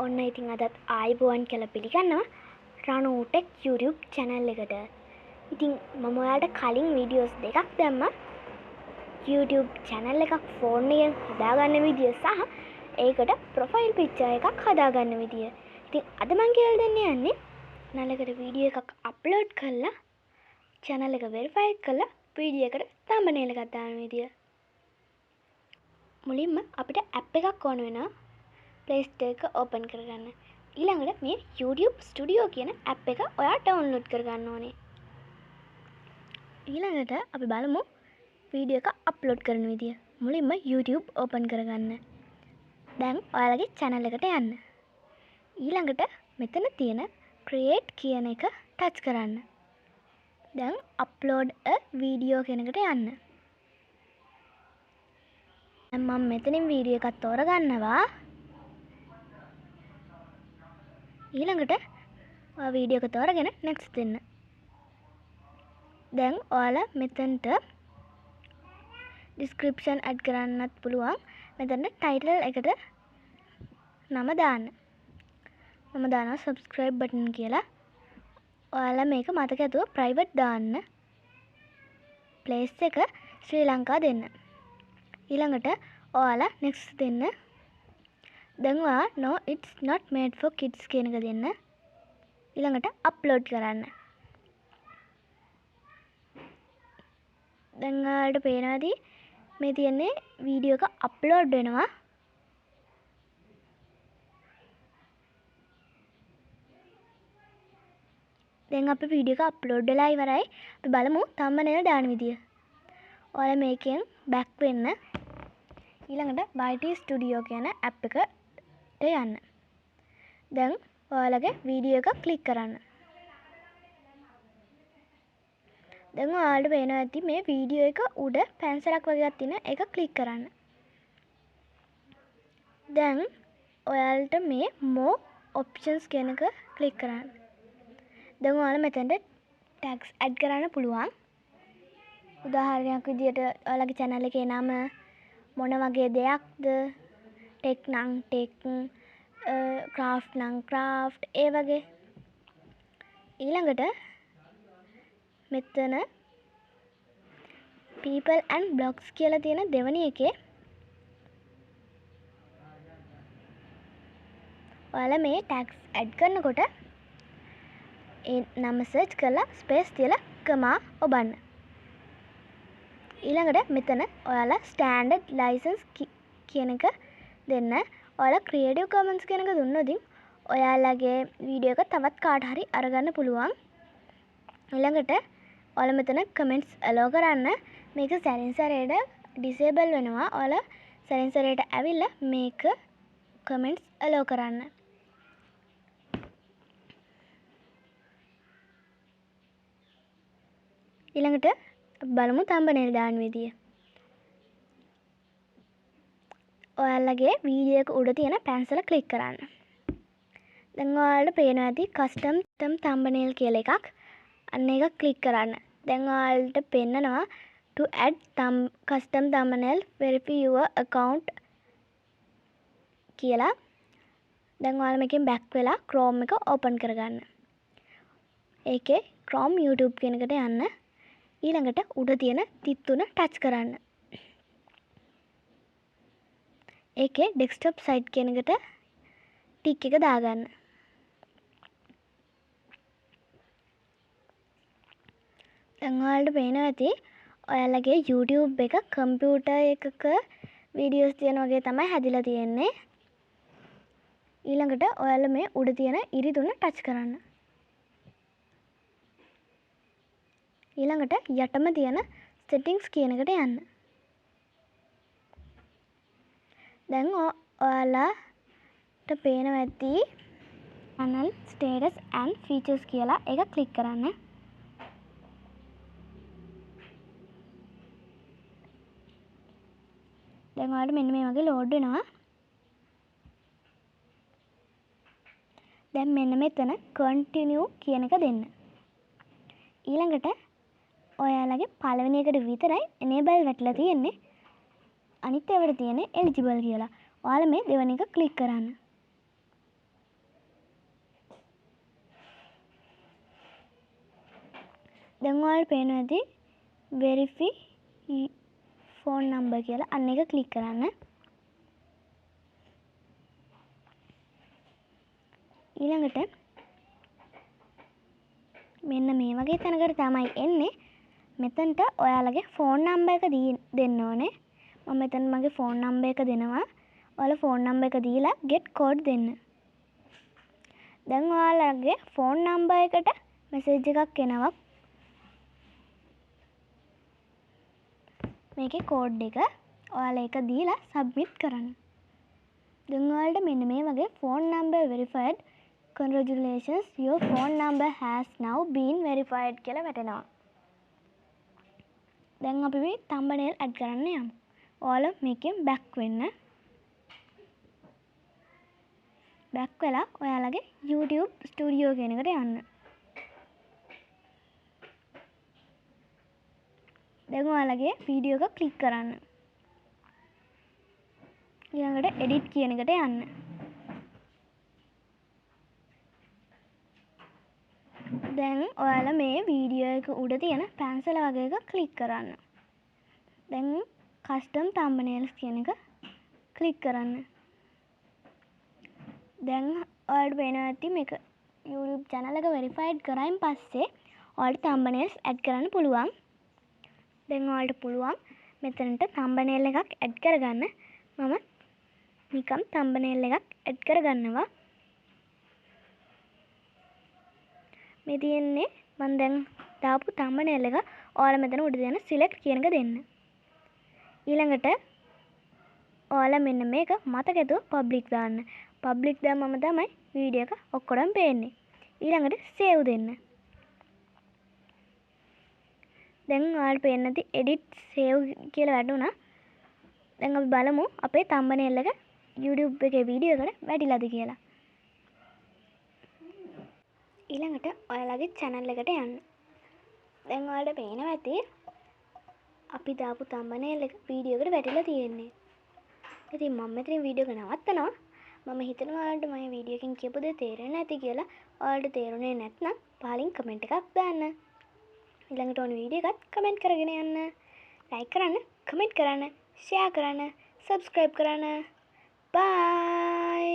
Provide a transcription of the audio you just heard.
ඔන්න ඉතින් අදත් ආයිබෝවන් කියලා පිළිගන්නවා රණු ටෙක් YouTube channel එකට. ඉතින් මම ඔයාලට කලින් වීඩියෝස් දෙකක් දැම්මා YouTube channel එකක් ෆෝන් එකෙන් හදාගන්න විදිය සහ ඒකට ප්‍රොෆයිල් පික්චර් එකක් හදාගන්න විදිය. ඉතින් අද මම කියලා දෙන්න යන්නේ නලකට වීඩියෝ එකක් අප්ලෝඩ් කරලා channel එක verify කරලා වීඩියෝ එකට thumbnail එකක් දාන විදිය. මුලින්ම අපිට app එකක් ඕන වෙනවා. Play Store එක open කරගන්න. ඊළඟට මේ YouTube Studio කියන app එක ඔයා download කරගන්න ඕනේ. ඊළඟට අපි බලමු වීඩියෝ එක upload කරන විදිය. මුලින්ම YouTube open කරගන්න. දැන් ඔයාලගේ channel එකට යන්න. ඊළඟට මෙතන තියෙන create කියන එක touch කරන්න. දැන් upload a video කියන එකට යන්න. දැන් මම මෙතනින් වීඩියෝ එකක් තෝරගන්නවා. ඊළඟට ඔයා වීඩියෝ එක තෝරගෙන next දෙන්න. දැන් ඔයාලා මෙතනට description add කරන්නත් පුළුවන්. මෙතන title එකට නම දාන්න. මම දානවා subscribe button කියලා. ඔයාලා මේක මතක ඇතුව private දාන්න. place එක ශ්‍රී ලංකා දෙන්න. ඊළඟට ඔයාලා next දෙන්න. දැන් ඔයා no it's not made for kids කියන එක දෙන්න. ඊළඟට upload කරන්න. දැන් ඔයාලට පේනවාද මේ තියෙන්නේ වීඩියෝ එක අප්ලෝඩ් වෙනවා. දැන් අපේ වීඩියෝ එක අප්ලෝඩ් වෙලා ඉවරයි. අපි බලමු thumbnail දාන විදිය. ඔයාලා මේකෙන් back වෙන්න. ඊළඟට YT Studio කියන app එකට යන්න. දැන් ඔයාලගේ වීඩියෝ එක ක්ලික් කරන්න. දැන් ඔයාලට පේනවා ඇති මේ වීඩියෝ එක උඩ පැන්සලක් වගේක් තියෙන එක ක්ලික් කරන්න. දැන් ඔයාලට මේ more options කියන එක ක්ලික් කරන්න. දැන් ඔයාලා මෙතනට tags add කරන්න පුළුවන්. උදාහරණයක් විදියට ඔයාලගේ channel එකේ නම මොන වගේ දෙයක්ද, tech නම් tech, craft නම් craft ඒ වගේ. ඊළඟට මෙතන people and blogs කියලා තියෙන දෙවෙනි එකේ ඔයාලා මේ tags add කරනකොට ඒ නම search කරලා space තියලා කමා ඔබන්න. ඊළඟට මෙතන ඔයාලා standard license කියන එක දෙන්න. ඔයාලා creative commons කියන එක දුන්නොත් ඔයාලගේ වීඩියෝ එක තවත් කාට හරි අරගන්න පුළුවන්. ඊළඟට ඔයාලා මෙතන comments allow කරන්න. මේක සැරින් සැරේට disable වෙනවා. ඔයාලා සැරින් සැරේට ඇවිල්ලා මේක comments allow කරන්න. ඊළඟට බලමු thumbnail දාන විදිය. ඔයාලගේ වීඩියෝ එක උඩ තියෙන පැන්සල ක්ලික් කරන්න. දැන් ඔයාලට පේනවා ඇති custom thumbnail කියලා එකක්. අන්න ඒක ක්ලික් කරන්න. දැන් ඔයාලට පෙන්නනවා to add custom thumbnail verify your account කියලා. දැන් ඔයාලා මේකෙන් back වෙලා Chrome එක open කරගන්න. ඒකේ Chrome YouTube කියන එකට යන්න. ඊළඟට උඩ තියෙන තිත් තුන ටච් කරන්න. ඒකේ desktop site කියන එකට ටික් එක දාගන්න. දැන් ඔයාලට පේනවා ඇති ඔයාලගේ YouTube එක කම්පියුටර් එකක වීඩියෝස් තියෙන වගේ තමයි හැදිලා තියෙන්නේ. ඊළඟට ඔයාලා මේ උඩ තියෙන ඉරි තුන ටච් කරන්න. ඊළඟට යටම තියෙන settings කියන එකට යන්න. දැන් ඔයාලට පේනවා ඇති channel status and features කියලා එක ක්ලික් කරන්න. දැන් ඔයාලට මෙන්න මේ වගේ load වෙනවා. දැන් මෙන්න මෙතන continue කියන එක දෙන්න. ඊළඟට ඔයාලගේ පළවෙනි එකට විතරයි enable වෙట్లా තියෙන්නේ. අනිත් ඒවාට තියෙන්නේ eligible කියලා. ඔයාලා මේ දෙවෙනි එක ක්ලික් කරන්න. දැන් ඔයාලට පේනවා ඇති verify phone number කියලා. අන්න එක ක්ලික් කරන්න. ඊළඟට මෙන්න මේ වගේ තැනකට තමයි එන්නේ. මෙතනට ඔයාලගේ ෆෝන් නම්බර් එක දෙන්න ඕනේ. මම මෙතන මගේ ෆෝන් නම්බර් එක දෙනවා. ඔයාලා ෆෝන් නම්බර් එක දීලා get code දෙන්න. දැන් ඔයාලගේ ෆෝන් නම්බර් එකට මෙසේජ් එකක් එනවා. මේකේ කෝඩ් එක ඔයාලා ඒක දීලා සබ්මිට් කරන්න. දැන් ඔයාලට මෙන්න මේ වගේ phone number verified, congratulations your phone number has now been verified කියලා වැටෙනවා. දැන් අපි මේ thumbnail add කරන්න යමු. ඔයාලා මේකෙන් back වෙන්න. back වෙලා ඔයාලගේ YouTube studio කියන එකට යන්න. දැන් ඔයාලගේ වීඩියෝ එක ක්ලික් කරන්න. ඊළඟට edit කියන එකට යන්න. දැන් ඔයාලා මේ වීඩියෝ එක උඩ තියෙන පැන්සල වගේ එක ක්ලික් කරන්න. දැන් custom thumbnails කියන එක ක්ලික් කරන්න. දැන් ඔයාලට පේනවා ඇති මේක YouTube channel එක verified කරායින් පස්සේ ඔයාලට thumbnails add කරන්න පුළුවන්. දැන් ඔයාලට පුළුවන් මෙතනට thumbnail එකක් add කරගන්න. මම නිකම් thumbnail එකක් add කරගන්නවා. මේ තියෙන්නේ මම දැන් දාපු thumbnail එක. ඔයාලා මෙතන උඩ තියෙන select කියන එක දෙන්න. ඊළඟට ඔයාලා මෙන්න මේක මතකෙතුව public දාන්න. public දැම්මම තමයි වීඩියෝ එක ඔක්කොටම පේන්නේ. ඊළඟට save දෙන්න. දැන් ඔයාලට පේන්න ඇති edit save කියලා වැටුණා. දැන් අපි බලමු අපේ thumbnail එක YouTube එකේ වීඩියෝ එකට වැටිලාද කියලා. ඊළඟට ඔයාලගේ channel එකට යන්න. දැන් ඔයාලට පේනවා ඇති අපි දාපු thumbnail එක වීඩියෝ එකට වැටිලා තියෙන්නේ. ඉතින් මම මෙතනින් වීඩියෝ එක නවත්තනවා. මම හිතනවා ඔයාලට මම වීඩියෝ එකෙන් කියපු දේ තේරෙන්නේ නැති කියලා. ඔයාලට තේරුනේ නැත්නම් පහලින් කමෙන්ට් එකක් දාන්න. ඊළඟට ඕන වීඩියෝ එකත් කමෙන්ට් කරගෙන යන්න. ලයික් කරන්න, කමෙන්ට් කරන්න, ෂෙයා කරන්න, සබ්ස්ක්‍රයිබ් කරන්න. බයි.